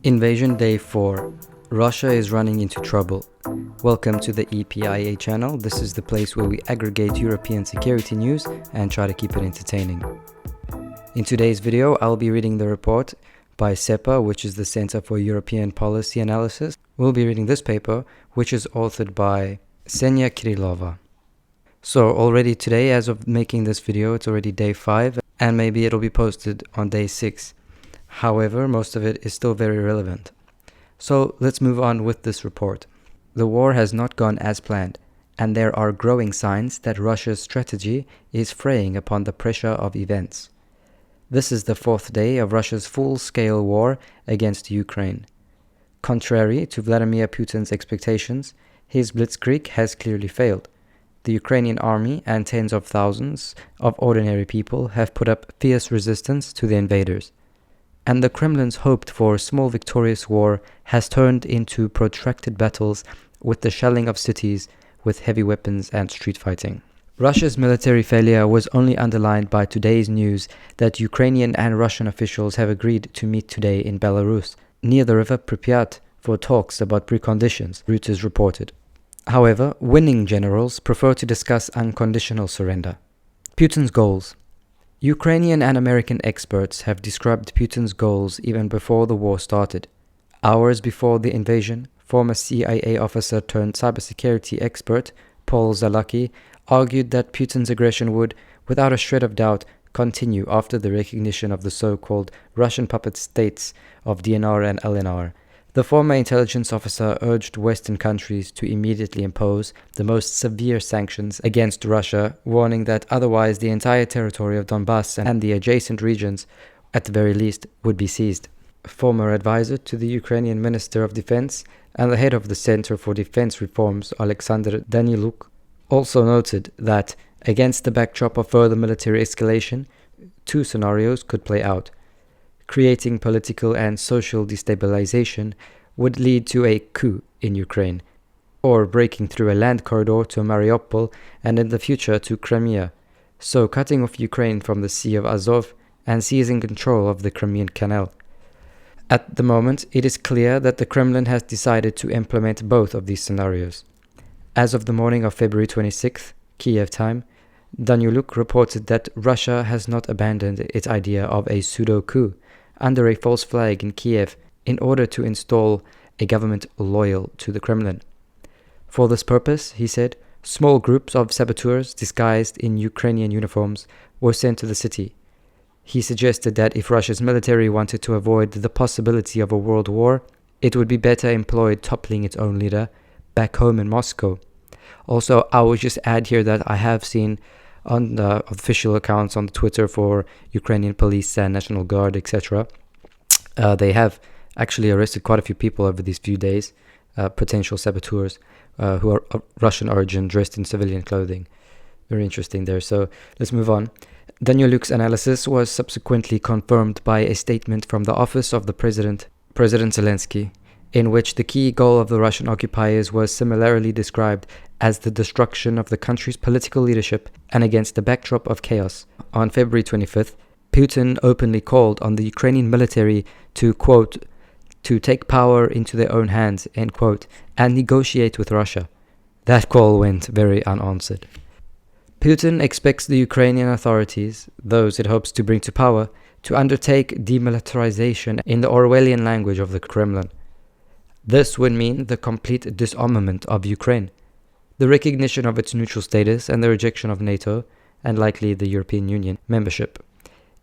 Invasion Day 4. Russia is running into trouble. Welcome to the EPIA channel. This is the place where we aggregate European security news and try to keep it entertaining. In today's video, I'll be reading the report by CEPA, which is the Center for European Policy Analysis. We'll be reading this paper, which is authored by Ksenia Kirilova. So already today, as of making this video, it's already day 5, and maybe it'll be posted on day 6. However, most of it is still very relevant. So let's move on with this report. The war has not gone as planned, and there are growing signs that Russia's strategy is fraying upon the pressure of events. This is the 4th day of Russia's full-scale war against Ukraine. Contrary to Vladimir Putin's expectations, his blitzkrieg has clearly failed. The Ukrainian army and tens of thousands of ordinary people have put up fierce resistance to the invaders. And the Kremlin's hoped for small victorious war has turned into protracted battles with the shelling of cities with heavy weapons and street fighting. Russia's military failure was only underlined by today's news that Ukrainian and Russian officials have agreed to meet today in Belarus, near the river Pripyat, for talks about preconditions, Reuters reported. However, winning generals prefer to discuss unconditional surrender. Putin's goals. Ukrainian and American experts have described Putin's goals even before the war started. Hours before the invasion, former CIA officer turned cybersecurity expert Paul Zalaki argued that Putin's aggression would, without a shred of doubt, continue after the recognition of the so-called Russian puppet states of DNR and LNR. The former intelligence officer urged Western countries to immediately impose the most severe sanctions against Russia, warning that otherwise the entire territory of Donbass and the adjacent regions, at the very least, would be seized. Former advisor to the Ukrainian Minister of Defense and the head of the Center for Defense Reforms, Alexander Daniluk, also noted that, against the backdrop of further military escalation, two scenarios could play out. Creating political and social destabilization would lead to a coup in Ukraine, or breaking through a land corridor to Mariupol and in the future to Crimea, so cutting off Ukraine from the Sea of Azov and seizing control of the Crimean Canal. At the moment, it is clear that the Kremlin has decided to implement both of these scenarios. As of the morning of February 26th, Kiev time, Daniluk reported that Russia has not abandoned its idea of a pseudo-coup under a false flag in Kiev in order to install a government loyal to the Kremlin. For this purpose, he said, small groups of saboteurs disguised in Ukrainian uniforms were sent to the city. He suggested that if Russia's military wanted to avoid the possibility of a world war, it would be better employed toppling its own leader back home in Moscow. Also, I would just add here that I have seen on the official accounts on Twitter for Ukrainian police and National Guard, etc. They have actually arrested quite a few people over these few days, potential saboteurs who are of Russian origin dressed in civilian clothing. Very interesting there. So let's move on. Daniluk's analysis was subsequently confirmed by a statement from the office of the President Zelensky, in which the key goal of the Russian occupiers was similarly described as the destruction of the country's political leadership and against the backdrop of chaos. On February 25th, Putin openly called on the Ukrainian military to, quote, to take power into their own hands, end quote, and negotiate with Russia. That call went very unanswered. Putin expects the Ukrainian authorities, those it hopes to bring to power, to undertake demilitarization in the Orwellian language of the Kremlin. This would mean the complete disarmament of Ukraine, the recognition of its neutral status and the rejection of NATO, and likely the European Union membership.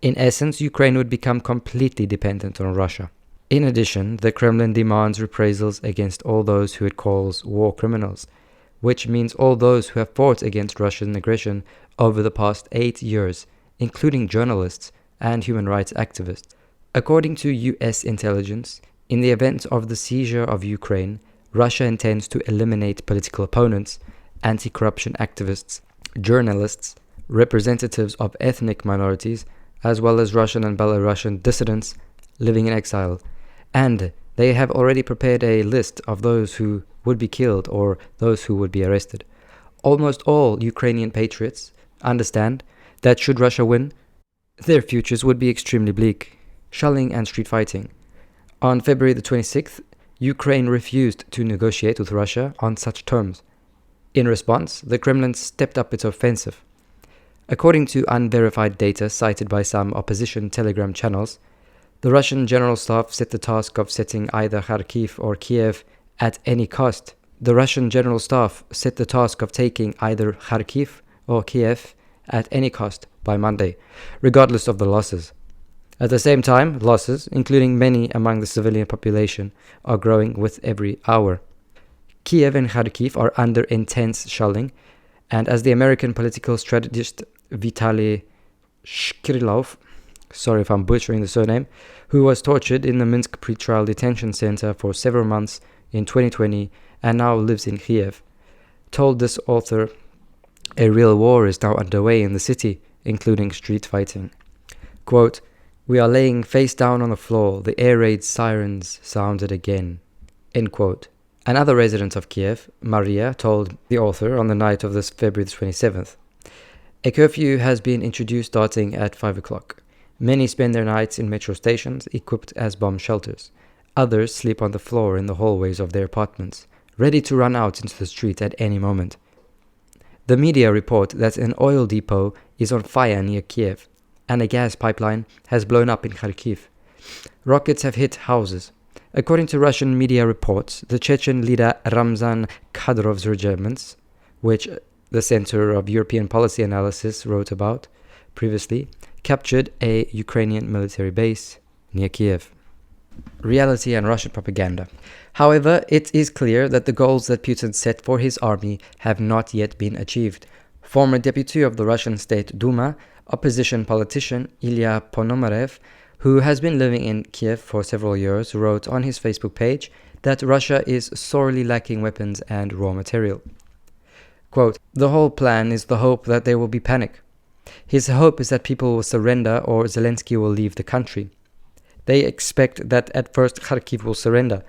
In essence, Ukraine would become completely dependent on Russia. In addition, the Kremlin demands reprisals against all those who it calls war criminals, which means all those who have fought against Russian aggression over the past 8 years, including journalists and human rights activists. According to US intelligence, in the event of the seizure of Ukraine, Russia intends to eliminate political opponents, anti-corruption activists, journalists, representatives of ethnic minorities, as well as Russian and Belarusian dissidents living in exile. And they have already prepared a list of those who would be killed or those who would be arrested. Almost all Ukrainian patriots understand that should Russia win, their futures would be extremely bleak. Shelling and street fighting. On February the 26th, Ukraine refused to negotiate with Russia on such terms. In response, the Kremlin stepped up its offensive. According to unverified data cited by some opposition Telegram channels, the Russian General Staff set the task of setting either Kharkiv or Kiev at any cost. The Russian General Staff set the task of taking either Kharkiv or Kiev at any cost by Monday, regardless of the losses. At the same time, losses, including many among the civilian population, are growing with every hour. Kiev and Kharkiv are under intense shelling, and as the American political strategist Vitaly Shkrilov, sorry if I'm butchering the surname, who was tortured in the Minsk pretrial detention center for several months in 2020 and now lives in Kiev, told this author, a real war is now underway in the city, including street fighting. Quote, "We are laying face down on the floor. The air raid sirens sounded again." End quote. Another resident of Kiev, Maria, told the author on the night of this February 27th, "A curfew has been introduced starting at 5 o'clock. Many spend their nights in metro stations equipped as bomb shelters. Others sleep on the floor in the hallways of their apartments, ready to run out into the street at any moment. The media report that an oil depot is on fire near Kiev, and a gas pipeline has blown up in Kharkiv. Rockets have hit houses. According to Russian media reports, the Chechen leader Ramzan Kadyrov's regiments, which the Center of European Policy Analysis wrote about previously, captured a Ukrainian military base near Kiev. Reality and Russian propaganda. However, it is clear that the goals that Putin set for his army have not yet been achieved. Former deputy of the Russian State Duma, opposition politician Ilya Ponomarev, who has been living in Kiev for several years, wrote on his Facebook page that Russia is sorely lacking weapons and raw material. Quote, "The whole plan is the hope that there will be panic. His hope is that people will surrender or Zelensky will leave the country. They expect that at first Kharkiv will surrender,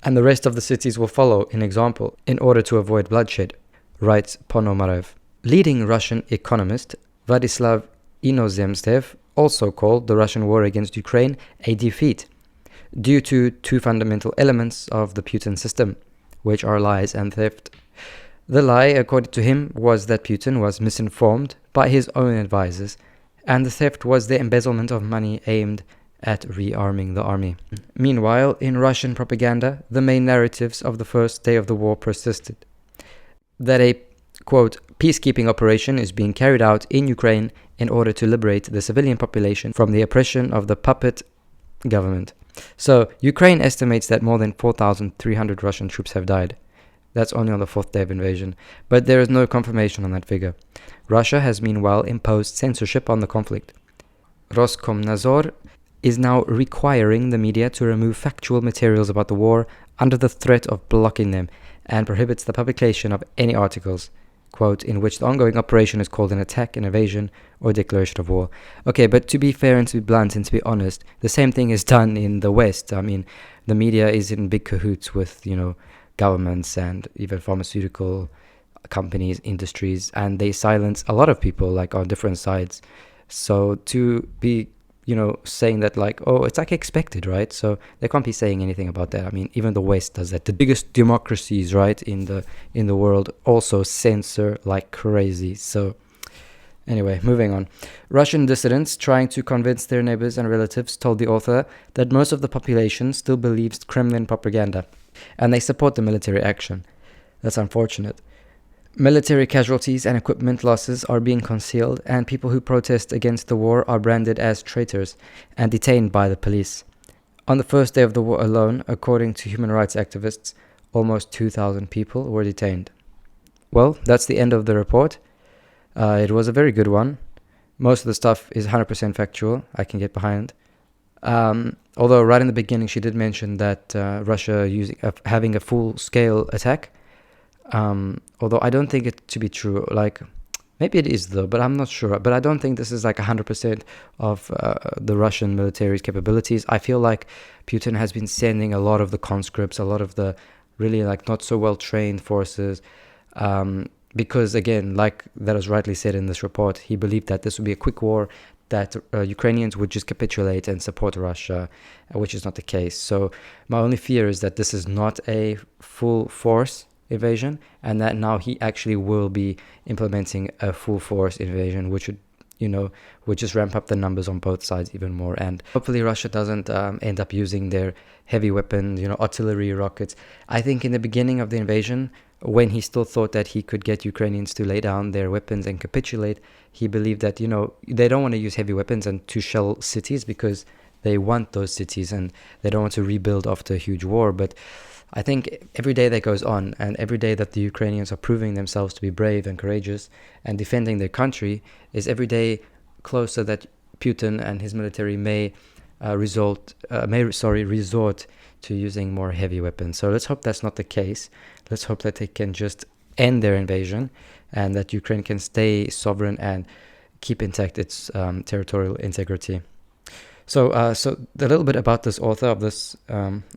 and the rest of the cities will follow in example in order to avoid bloodshed," writes Ponomarev. Leading Russian economist Vladislav Inozemstev also called the Russian war against Ukraine a defeat due to two fundamental elements of the Putin system, which are lies and theft. The lie, according to him, was that Putin was misinformed by his own advisors, and the theft was the embezzlement of money aimed at rearming the army. Meanwhile, in Russian propaganda, the main narratives of the first day of the war persisted. That a, quote, "peacekeeping operation is being carried out in Ukraine in order to liberate the civilian population from the oppression of the puppet government." So, Ukraine estimates that more than 4,300 Russian troops have died. That's only on the fourth day of invasion, but there is no confirmation on that figure. Russia has meanwhile imposed censorship on the conflict. Roskomnadzor is now requiring the media to remove factual materials about the war under the threat of blocking them, and prohibits the publication of any articles, quote, "in which the ongoing operation is called an attack, an invasion, or declaration of war." Okay, but to be fair and to be blunt and to be honest, the same thing is done in the West. I mean, the media is in big cahoots with, governments and even pharmaceutical companies, industries, and they silence a lot of people, like, on different sides. So to be saying that, like, oh, it's like expected, right? So they can't be saying anything about that. I mean, even the West does that. The biggest democracies, right, in the world also censor like crazy. So anyway, moving on. Russian dissidents trying to convince their neighbors and relatives told the author that most of the population still believes Kremlin propaganda, and they support the military action. That's unfortunate. Military casualties and equipment losses are being concealed, and people who protest against the war are branded as traitors and detained by the police. On the first day of the war alone, according to human rights activists, almost 2,000 people were detained. Well, that's the end of the report. It was a very good one. Most of the stuff is 100% factual. I can get behind. Although right in the beginning she did mention that Russia having a full-scale attack. Although I don't think it to be true. Like, maybe it is though, but I'm not sure. But I don't think this is like 100% of the Russian military's capabilities. I feel like Putin has been sending a lot of the conscripts, a lot of the really like not so well trained forces, because again, like that was rightly said in this report, he believed that this would be a quick war, that Ukrainians would just capitulate and support Russia, which is not the case. So my only fear is that this is not a full force invasion, and that now he actually will be implementing a full force invasion, which would, would just ramp up the numbers on both sides even more. And hopefully Russia doesn't end up using their heavy weapons, artillery, rockets. I think in the beginning of the invasion, when he still thought that he could get Ukrainians to lay down their weapons and capitulate, he believed that, they don't want to use heavy weapons and to shell cities because they want those cities and they don't want to rebuild after a huge war. But I think every day that goes on, and every day that the Ukrainians are proving themselves to be brave and courageous and defending their country, is every day closer that Putin and his military may resort to using more heavy weapons. So let's hope that's not the case. Let's hope that they can just end their invasion and that Ukraine can stay sovereign and keep intact its territorial integrity. So a little bit about this author of this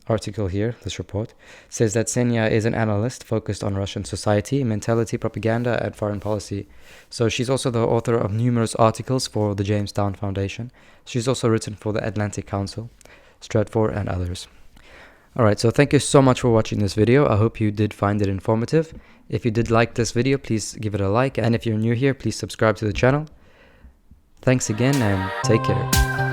article here, this report, says that Ksenia is an analyst focused on Russian society, mentality, propaganda, and foreign policy. So she's also the author of numerous articles for the Jamestown Foundation. She's also written for the Atlantic Council, Stratfor, and others. Alright, so thank you so much for watching this video. I hope you did find it informative. If you did like this video, please give it a like. And if you're new here, please subscribe to the channel. Thanks again and take care.